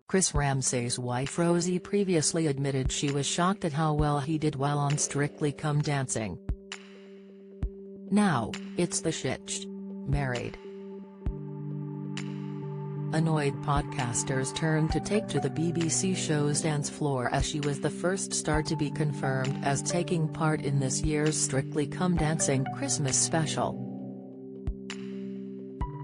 Chris Ramsey's wife Rosie previously admitted she was shocked at how well he did while on Strictly Come Dancing. Now, it's the shitch. Married. Annoyed podcasters turned to take to the BBC show's dance floor as she was the first star to be confirmed as taking part in this year's Strictly Come Dancing Christmas special.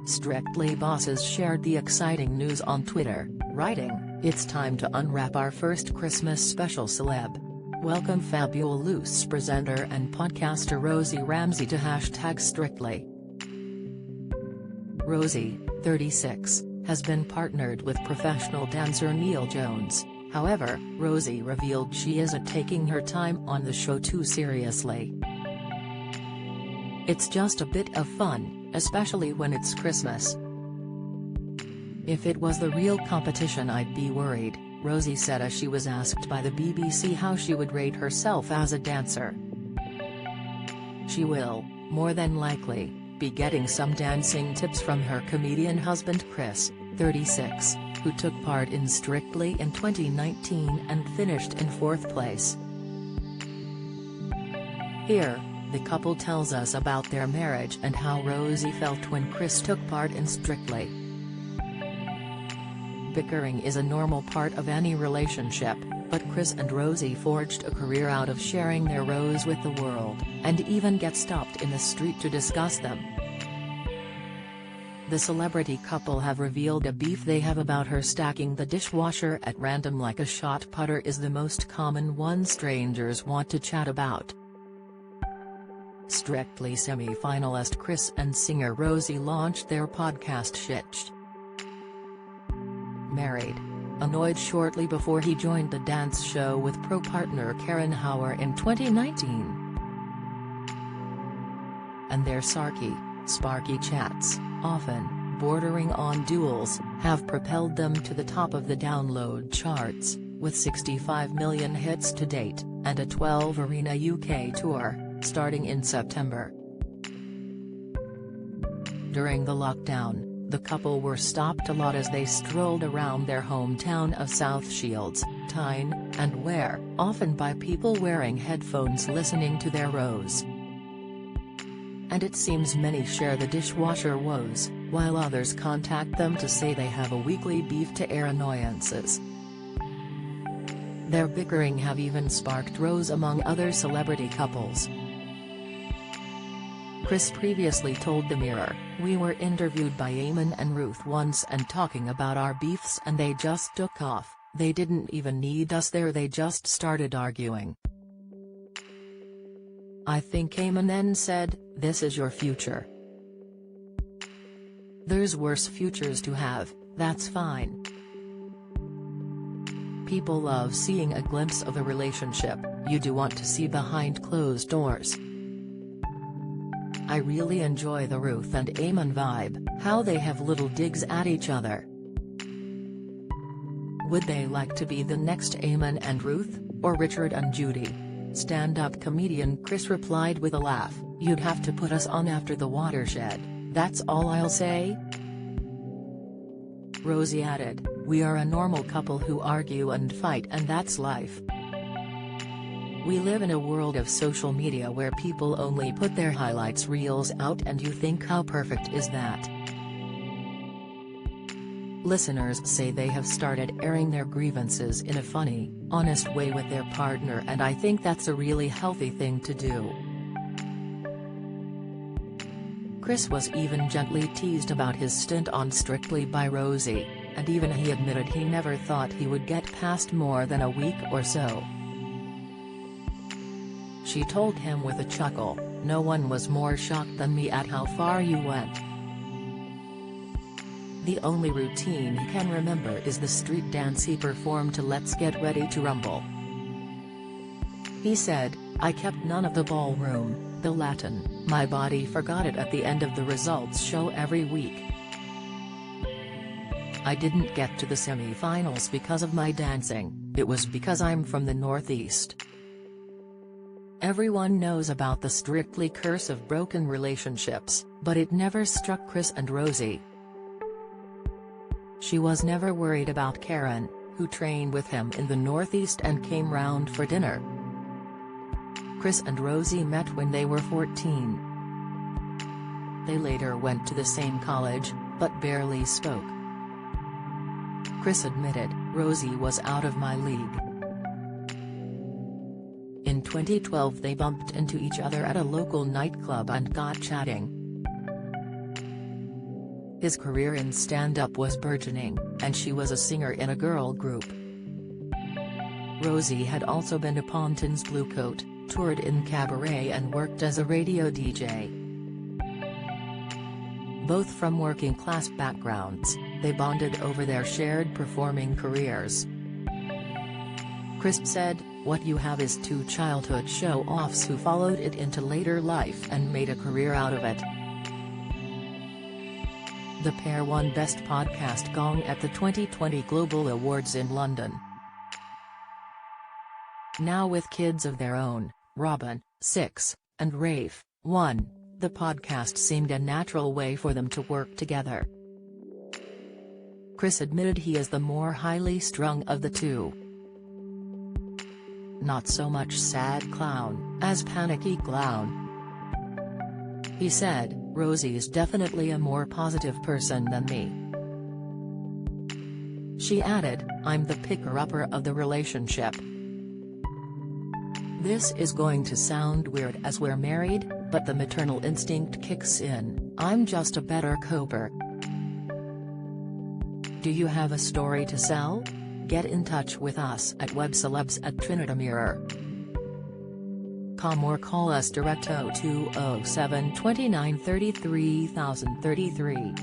Strictly bosses shared the exciting news on Twitter, writing, "It's time to unwrap our first Christmas special celeb. Welcome fabulous presenter and podcaster Rosie Ramsey to #Strictly." Rosie, 36, has been partnered with professional dancer Neil Jones. However, Rosie revealed she isn't taking her time on the show too seriously. "It's just a bit of fun, especially when it's Christmas. If it was the real competition I'd be worried," Rosie said as she was asked by the BBC how she would rate herself as a dancer. She will, more than likely, be getting some dancing tips from her comedian husband Chris, 36, who took part in Strictly in 2019 and finished in 4th place. Here, the couple tells us about their marriage and how Rosie felt when Chris took part in Strictly. "Bickering is a normal part of any relationship, but Chris and Rosie forged a career out of sharing their woes with the world, and even get stopped in the street to discuss them." The celebrity couple have revealed a beef they have about her stacking the dishwasher at random like a shot putter is the most common one strangers want to chat about. Strictly semi-finalist Chris and singer Rosie launched their podcast Shitch. Married. Annoyed shortly before he joined the dance show with pro-partner Karen Hauer in 2019. And their sparky chats, often bordering on duels, have propelled them to the top of the download charts, with 65 million hits to date, and a 12-arena UK tour, starting in September. During the lockdown, the couple were stopped a lot as they strolled around their hometown of South Shields, Tyne, and Ware, often by people wearing headphones listening to their woes. And it seems many share the dishwasher woes, while others contact them to say they have a weekly beef to air annoyances. Their bickering have even sparked rows among other celebrity couples. Chris previously told The Mirror, "We were interviewed by Eamon and Ruth once and talking about our beefs and they just took off, they didn't even need us there, they just started arguing. I think Eamon then said, 'This is your future. There's worse futures to have, that's fine.' People love seeing a glimpse of a relationship, you do want to see behind closed doors. I really enjoy the Ruth and Eamon vibe, how they have little digs at each other. Would they like to be the next Eamon and Ruth, or Richard and Judy?" Stand-up comedian Chris replied with a laugh, "You'd have to put us on after the watershed, that's all I'll say." Rosie added, "We are a normal couple who argue and fight and that's life. We live in a world of social media where people only put their highlights reels out and you think how perfect is that?" Listeners say they have started airing their grievances in a funny, honest way with their partner, and I think that's a really healthy thing to do. Chris was even gently teased about his stint on Strictly by Rosie, and even he admitted he never thought he would get past more than a week or so. She told him with a chuckle, "No one was more shocked than me at how far you went. The only routine he can remember is the street dance he performed to Let's Get Ready to Rumble. He said, I kept none of the ballroom, the Latin, my body forgot it at the end of the results show every week. I didn't get to the semi-finals because of my dancing, it was because I'm from the Northeast. Everyone knows about the Strictly curse of broken relationships, but it never struck Chris and Rosie. She was never worried about Karen, who trained with him in the Northeast and came round for dinner. Chris and Rosie met when they were 14. They later went to the same college, but barely spoke. Chris admitted, "Rosie was out of my league." In 2012 they bumped into each other at a local nightclub and got chatting. His career in stand-up was burgeoning, and she was a singer in a girl group. Rosie had also been a Ponton's Bluecoat, toured in cabaret and worked as a radio DJ. Both from working-class backgrounds, they bonded over their shared performing careers. Chris said, "What you have is two childhood show-offs who followed it into later life and made a career out of it." The pair won Best Podcast Gong at the 2020 Global Awards in London. Now with kids of their own, Robin, 6, and Rafe, 1, the podcast seemed a natural way for them to work together. Chris admitted he is the more highly strung of the two. "Not so much sad clown, as panicky clown." He said, "Rosie's definitely a more positive person than me." She added, "I'm the picker-upper of the relationship. This is going to sound weird as we're married, but the maternal instinct kicks in. I'm just a better coper." Do you have a story to sell? Get in touch with us at webcelebs@trinitymirror.com or call us direct 0207 29 33 033.